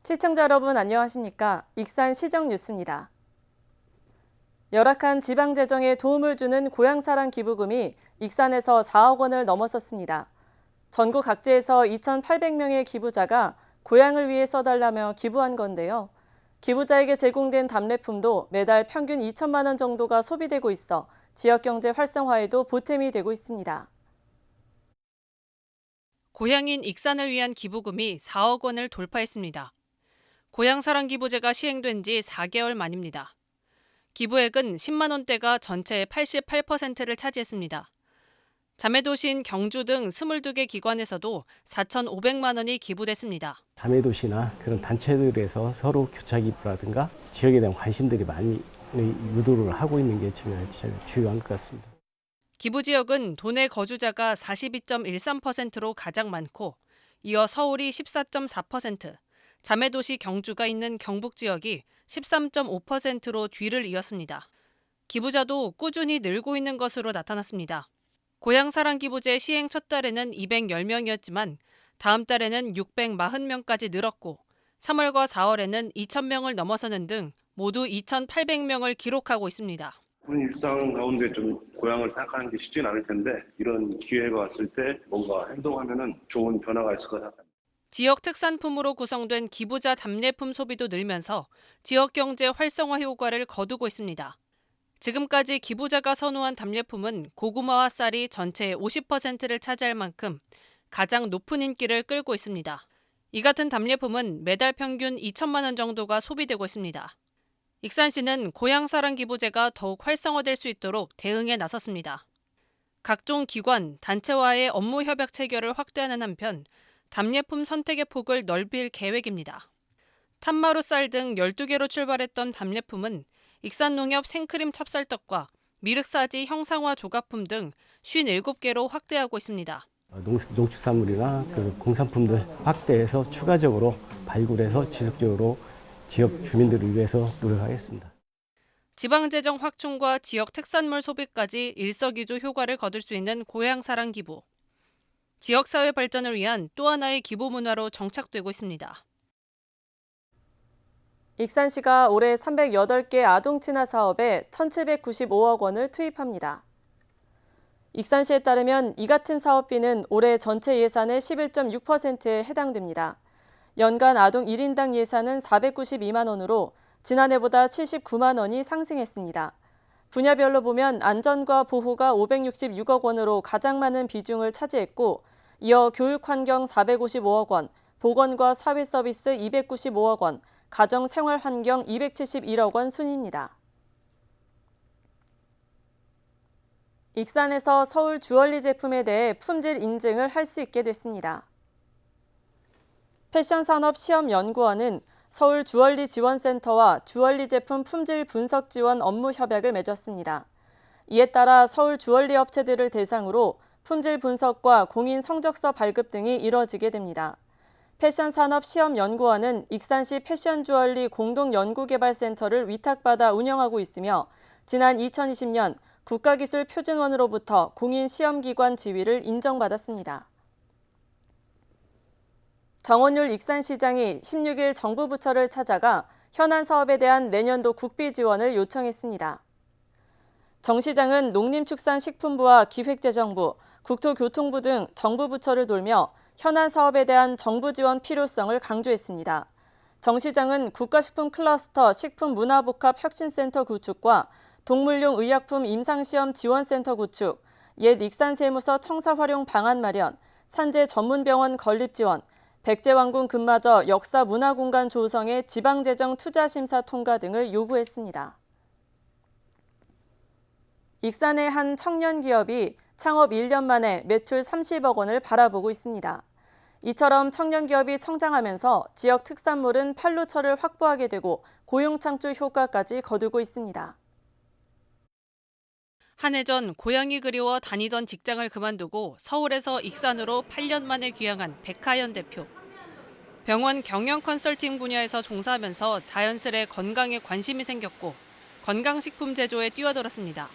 시청자 여러분 안녕하십니까? 익산 시정 뉴스입니다. 열악한 지방 재정에 도움을 주는 고향사랑 기부금이 익산에서 4억 원을 넘어섰습니다. 전국 각지에서 2,800명의 기부자가 고향을 위해 써달라며 기부한 건데요. 기부자에게 제공된 답례품도 매달 평균 2천만 원 정도가 소비되고 있어 지역경제 활성화에도 보탬이 되고 있습니다. 고향인 익산을 위한 기부금이 4억 원을 돌파했습니다. 고향사랑 기부제가 시행된 지 4개월 만입니다. 기부액은 10만 원대가 전체의 88%를 차지했습니다. 자매도시인 경주 등 22개 기관에서도 4,500만 원이 기부됐습니다. 자매도시나 그런 단체들에서 서로 교차 기부라든가 지역에 대한 관심들이 많이 유도를 하고 있는 게 제일 주요한 것 같습니다. 기부 지역은 도내 거주자가 42.13%로 가장 많고 이어 서울이 14.4%, 자매도시 경주가 있는 경북 지역이 13.5%로 뒤를 이었습니다. 기부자도 꾸준히 늘고 있는 것으로 나타났습니다. 고향사랑 기부제 시행 첫 달에는 210명이었지만 다음 달에는 640명까지 늘었고 3월과 4월에는 2,000명을 넘어서는 등 모두 2,800명을 기록하고 있습니다. 우리 일상 가운데 좀 고향을 생각하는 게 쉽지는 않을 텐데 이런 기회가 왔을 때 뭔가 행동하면은 좋은 변화가 있을 것 같아요. 지역 특산품으로 구성된 기부자 답례품 소비도 늘면서 지역 경제 활성화 효과를 거두고 있습니다. 지금까지 기부자가 선호한 답례품은 고구마와 쌀이 전체의 50%를 차지할 만큼 가장 높은 인기를 끌고 있습니다. 이 같은 답례품은 매달 평균 2천만 원 정도가 소비되고 있습니다. 익산시는 고향사랑 기부제가 더욱 활성화될 수 있도록 대응에 나섰습니다. 각종 기관, 단체와의 업무 협약 체결을 확대하는 한편 답례품 선택의 폭을 넓힐 계획입니다. 탄마루 쌀 등 12개로 출발했던 답례품은 익산농협 생크림 찹쌀떡과 미륵사지 형상화 조각품 등 57개로 확대하고 있습니다. 농축산물이나 그 공산품들 확대해서 추가적으로 발굴해서 지속적으로 지역 주민들을 위해서 노력하겠습니다. 지방재정 확충과 지역 특산물 소비까지 일석이조 효과를 거둘 수 있는 고향사랑 기부. 지역사회 발전을 위한 또 하나의 기부 문화로 정착되고 있습니다. 익산시가 올해 308개 아동친화 사업에 1,795억 원을 투입합니다. 익산시에 따르면 이 같은 사업비는 올해 전체 예산의 11.6%에 해당됩니다. 연간 아동 1인당 예산은 492만 원으로 지난해보다 79만 원이 상승했습니다. 분야별로 보면 안전과 보호가 566억 원으로 가장 많은 비중을 차지했고 이어 교육환경 455억 원, 보건과 사회서비스 295억 원, 가정생활환경 271억 원 순입니다. 익산에서 서울 주얼리 제품에 대해 품질 인증을 할 수 있게 됐습니다. 패션산업시험연구원은 서울 주얼리 지원센터와 주얼리 제품 품질 분석 지원 업무 협약을 맺었습니다. 이에 따라 서울 주얼리 업체들을 대상으로 품질 분석과 공인 성적서 발급 등이 이뤄지게 됩니다. 패션산업시험연구원은 익산시 패션주얼리 공동연구개발센터를 위탁받아 운영하고 있으며 지난 2020년 국가기술표준원으로부터 공인시험기관 지위를 인정받았습니다. 정원율 익산시장이 16일 정부 부처를 찾아가 현안 사업에 대한 내년도 국비 지원을 요청했습니다. 정 시장은 농림축산식품부와 기획재정부, 국토교통부 등 정부 부처를 돌며 현안 사업에 대한 정부 지원 필요성을 강조했습니다. 정 시장은 국가식품 클러스터 식품문화복합혁신센터 구축과 동물용 의약품 임상시험 지원센터 구축, 옛 익산세무서 청사활용 방안 마련, 산재 전문병원 건립 지원, 백제왕궁 금마저 역사문화공간 조성의 지방재정 투자심사 통과 등을 요구했습니다. 익산의 한 청년 기업이 창업 1년 만에 매출 30억 원을 바라보고 있습니다. 이처럼 청년 기업이 성장하면서 지역 특산물은 판로처를 확보하게 되고 고용 창출 효과까지 거두고 있습니다. 한 해 전 고향이 그리워 다니던 직장을 그만두고 서울에서 익산으로 8년 만에 귀향한 백하연 대표. 병원 경영 컨설팅 분야에서 종사하면서 자연스레 건강에 관심이 생겼고 건강식품 제조에 뛰어들었습니다.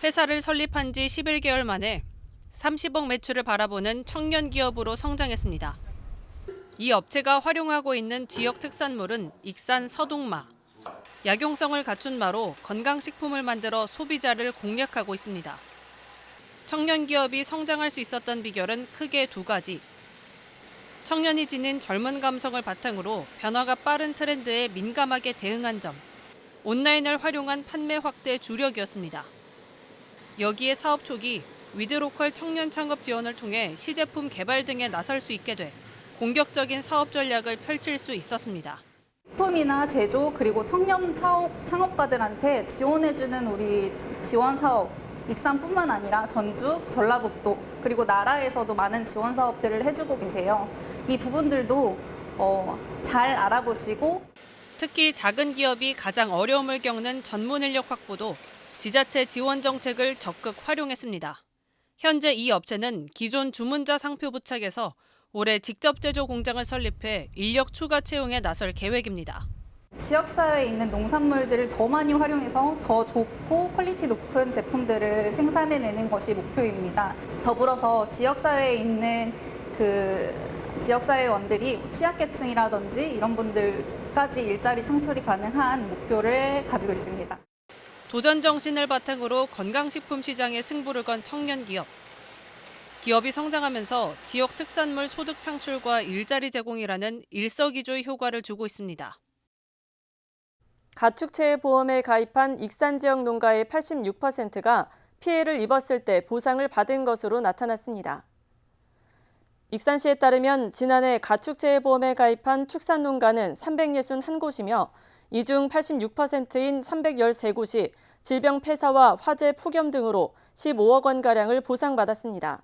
회사를 설립한 지 11개월 만에 30억 매출을 바라보는 청년 기업으로 성장했습니다. 이 업체가 활용하고 있는 지역 특산물은 익산 서동마. 약용성을 갖춘 마로 건강식품을 만들어 소비자를 공략하고 있습니다. 청년 기업이 성장할 수 있었던 비결은 크게 두 가지. 청년이 지닌 젊은 감성을 바탕으로 변화가 빠른 트렌드에 민감하게 대응한 점, 온라인을 활용한 판매 확대 주력이었습니다. 여기에 사업 초기 위드로컬 청년 창업 지원을 통해 시제품 개발 등에 나설 수 있게 돼 공격적인 사업 전략을 펼칠 수 있었습니다. 식품이나 제조 그리고 청년 창업가들한테 지원해주는 우리 지원 사업, 익산뿐만 아니라 전주, 전라북도 그리고 나라에서도 많은 지원 사업들을 해주고 계세요. 이 부분들도 잘 알아보시고 특히 작은 기업이 가장 어려움을 겪는 전문 인력 확보도 지자체 지원 정책을 적극 활용했습니다. 현재 이 업체는 기존 주문자 상표 부착에서 올해 직접 제조 공장을 설립해 인력 추가 채용에 나설 계획입니다. 지역사회에 있는 농산물들을 더 많이 활용해서 더 좋고 퀄리티 높은 제품들을 생산해내는 것이 목표입니다. 더불어서 지역사회에 있는 지역사회원들이 취약계층이라든지 이런 분들까지 일자리 창출이 가능한 목표를 가지고 있습니다. 도전 정신을 바탕으로 건강식품 시장에 승부를 건 청년 기업. 기업이 성장하면서 지역 특산물 소득 창출과 일자리 제공이라는 일석이조의 효과를 주고 있습니다. 가축체의 보험에 가입한 익산 지역 농가의 86%가 피해를 입었을 때 보상을 받은 것으로 나타났습니다. 익산시에 따르면 지난해 가축체의 보험에 가입한 축산농가는 361곳이며 이 중 86%인 313곳이 질병 폐사와 화재 폭염 등으로 15억 원가량을 보상받았습니다.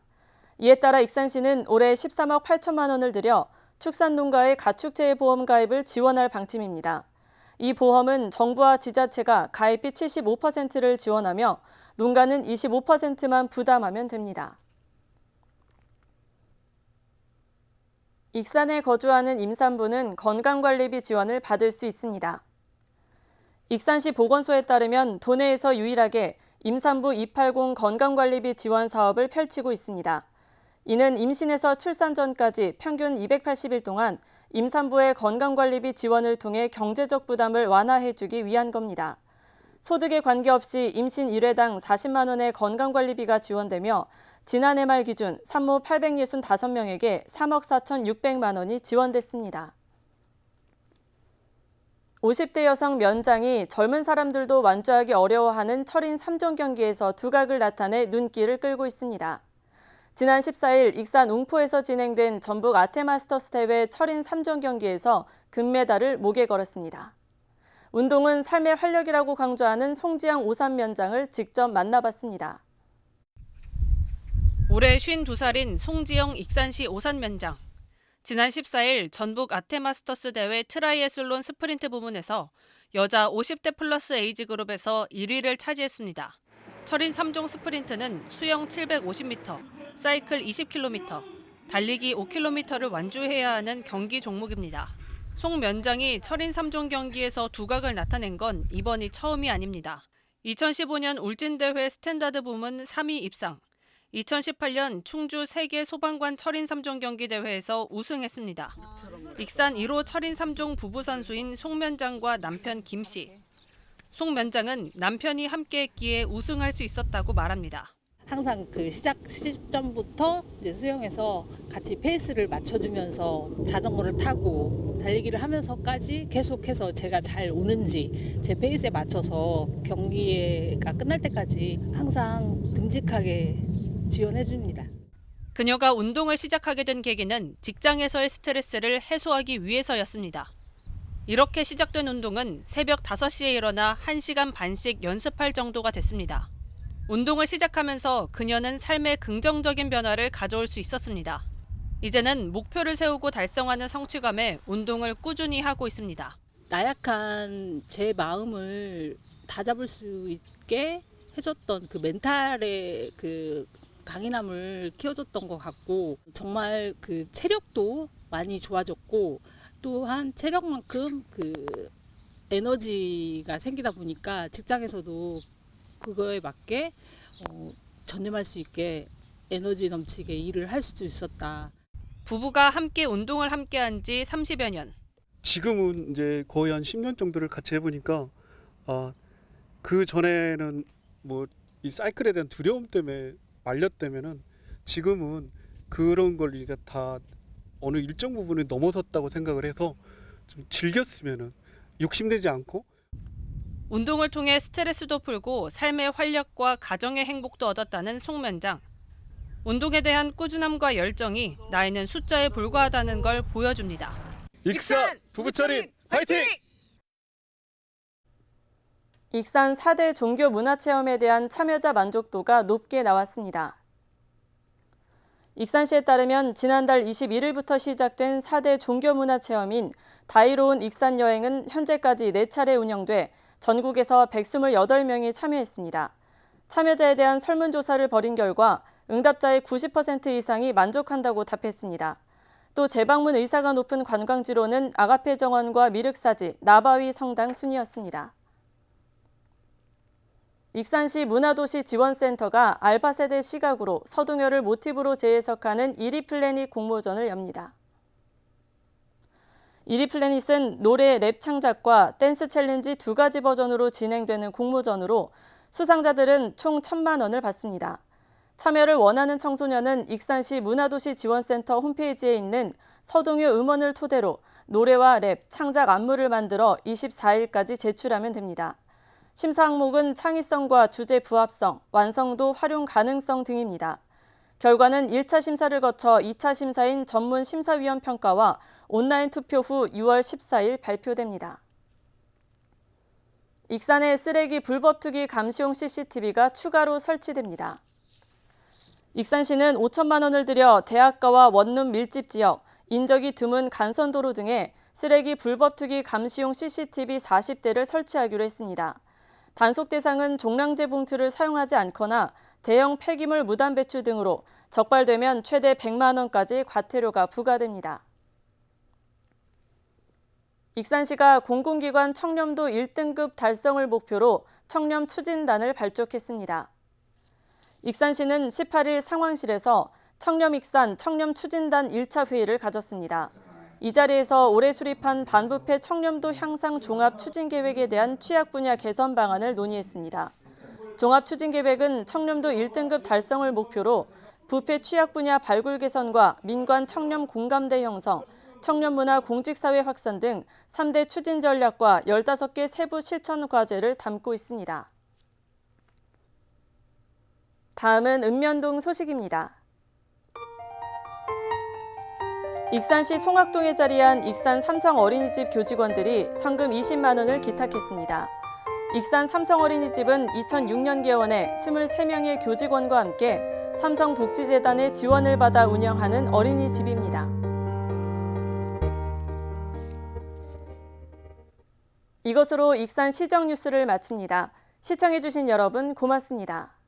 이에 따라 익산시는 올해 13억 8천만 원을 들여 축산농가의 가축체의 보험 가입을 지원할 방침입니다. 이 보험은 정부와 지자체가 가입비 75%를 지원하며 농가는 25%만 부담하면 됩니다. 익산에 거주하는 임산부는 건강관리비 지원을 받을 수 있습니다. 익산시 보건소에 따르면 도내에서 유일하게 임산부 280 건강관리비 지원 사업을 펼치고 있습니다. 이는 임신에서 출산 전까지 평균 280일 동안 임산부의 건강관리비 지원을 통해 경제적 부담을 완화해주기 위한 겁니다. 소득에 관계없이 임신 1회당 40만 원의 건강관리비가 지원되며 지난해 말 기준 산모 865명에게 3억 4,600만 원이 지원됐습니다. 50대 여성 면장이 젊은 사람들도 완주하기 어려워하는 철인 3종 경기에서 두각을 나타내 눈길을 끌고 있습니다. 지난 14일 익산 웅포에서 진행된 전북 아테마스터스 대회 철인 3종 경기에서 금메달을 목에 걸었습니다. 운동은 삶의 활력이라고 강조하는 송지영 오산면장을 직접 만나봤습니다. 올해 52살인 송지영 익산시 오산면장. 지난 14일 전북 아테마스터스 대회 트라이애슬론 스프린트 부문에서 여자 50대 플러스 에이지 그룹에서 1위를 차지했습니다. 철인 3종 스프린트는 수영 750m, 사이클 20km, 달리기 5km를 완주해야 하는 경기 종목입니다. 송 면장이 철인 3종 경기에서 두각을 나타낸 건 이번이 처음이 아닙니다. 2015년 울진대회 스탠다드 부문 3위 입상, 2018년 충주 세계 소방관 철인 3종 경기 대회에서 우승했습니다. 익산 1호 철인 3종 부부 선수인 송 면장과 남편 김 씨. 송 면장은 남편이 함께했기에 우승할 수 있었다고 말합니다. 항상 그 시작 시점부터 이제 수영에서 같이 페이스를 맞춰주면서 자전거를 타고 달리기를 하면서까지 계속해서 제가 잘 오는지 제 페이스에 맞춰서 경기가 끝날 때까지 항상 듬직하게 지원해 줍니다. 그녀가 운동을 시작하게 된 계기는 직장에서의 스트레스를 해소하기 위해서였습니다. 이렇게 시작된 운동은 새벽 5시에 일어나 1시간 반씩 연습할 정도가 됐습니다. 운동을 시작하면서 그녀는 삶에 긍정적인 변화를 가져올 수 있었습니다. 이제는 목표를 세우고 달성하는 성취감에 운동을 꾸준히 하고 있습니다. 나약한 제 마음을 다잡을 수 있게 해줬던 그 멘탈의 그 강인함을 키워줬던 것 같고 정말 그 체력도 많이 좋아졌고 또한 체력만큼 그 에너지가 생기다 보니까 직장에서도 그거에 맞게 전념할 수 있게 에너지 넘치게 일을 할 수 있었다. 부부가 함께 운동을 함께한 지 30여 년. 지금은 이제 거의 한 10년 정도를 같이 해보니까 그 전에는 뭐 이 사이클에 대한 두려움 때문에 말렸다면은 지금은 그런 걸 이제 다 어느 일정 부분에 넘어섰다고 생각을 해서 좀 즐겼으면은 욕심내지 않고 운동을 통해 스트레스도 풀고 삶의 활력과 가정의 행복도 얻었다는 송면장. 운동에 대한 꾸준함과 열정이 나이는 숫자에 불과하다는 걸 보여줍니다. 익산 부부철인 파이팅! 익산 4대 종교 문화체험에 대한 참여자 만족도가 높게 나왔습니다. 익산시에 따르면 지난달 21일부터 시작된 4대 종교문화체험인 다이로운 익산여행은 현재까지 4차례 운영돼 전국에서 128명이 참여했습니다. 참여자에 대한 설문조사를 벌인 결과 응답자의 90% 이상이 만족한다고 답했습니다. 또 재방문 의사가 높은 관광지로는 아가페 정원과 미륵사지, 나바위 성당 순이었습니다. 익산시 문화도시 지원센터가 알파세대 시각으로 서동요를 모티브로 재해석하는 이리플래닛 공모전을 엽니다. 이리플래닛은 노래, 랩 창작과 댄스 챌린지 2가지 버전으로 진행되는 공모전으로 수상자들은 총 1,000만 원을 받습니다. 참여를 원하는 청소년은 익산시 문화도시 지원센터 홈페이지에 있는 서동요 음원을 토대로 노래와 랩, 창작 안무를 만들어 24일까지 제출하면 됩니다. 심사 항목은 창의성과 주제 부합성, 완성도, 활용 가능성 등입니다. 결과는 1차 심사를 거쳐 2차 심사인 전문 심사위원 평가와 온라인 투표 후 6월 14일 발표됩니다. 익산에 쓰레기 불법 투기 감시용 CCTV가 추가로 설치됩니다. 익산시는 5천만 원을 들여 대학가와 원룸 밀집 지역, 인적이 드문 간선도로 등에 쓰레기 불법 투기 감시용 CCTV 40대를 설치하기로 했습니다. 단속 대상은 종량제 봉투를 사용하지 않거나 대형 폐기물 무단 배출 등으로 적발되면 최대 100만 원까지 과태료가 부과됩니다. 익산시가 공공기관 청렴도 1등급 달성을 목표로 청렴 추진단을 발족했습니다. 익산시는 18일 상황실에서 청렴익산 청렴추진단 1차 회의를 가졌습니다. 이 자리에서 올해 수립한 반부패 청렴도 향상 종합추진계획에 대한 취약 분야 개선 방안을 논의했습니다. 종합추진계획은 청렴도 1등급 달성을 목표로 부패 취약 분야 발굴 개선과 민관 청렴 공감대 형성, 청렴문화 공직사회 확산 등 3대 추진 전략과 15개 세부 실천 과제를 담고 있습니다. 다음은 읍면동 소식입니다. 익산시 송악동에 자리한 익산 삼성 어린이집 교직원들이 성금 20만 원을 기탁했습니다. 익산 삼성 어린이집은 2006년 개원해 23명의 교직원과 함께 삼성복지재단의 지원을 받아 운영하는 어린이집입니다. 이것으로 익산 시정 뉴스를 마칩니다. 시청해주신 여러분 고맙습니다.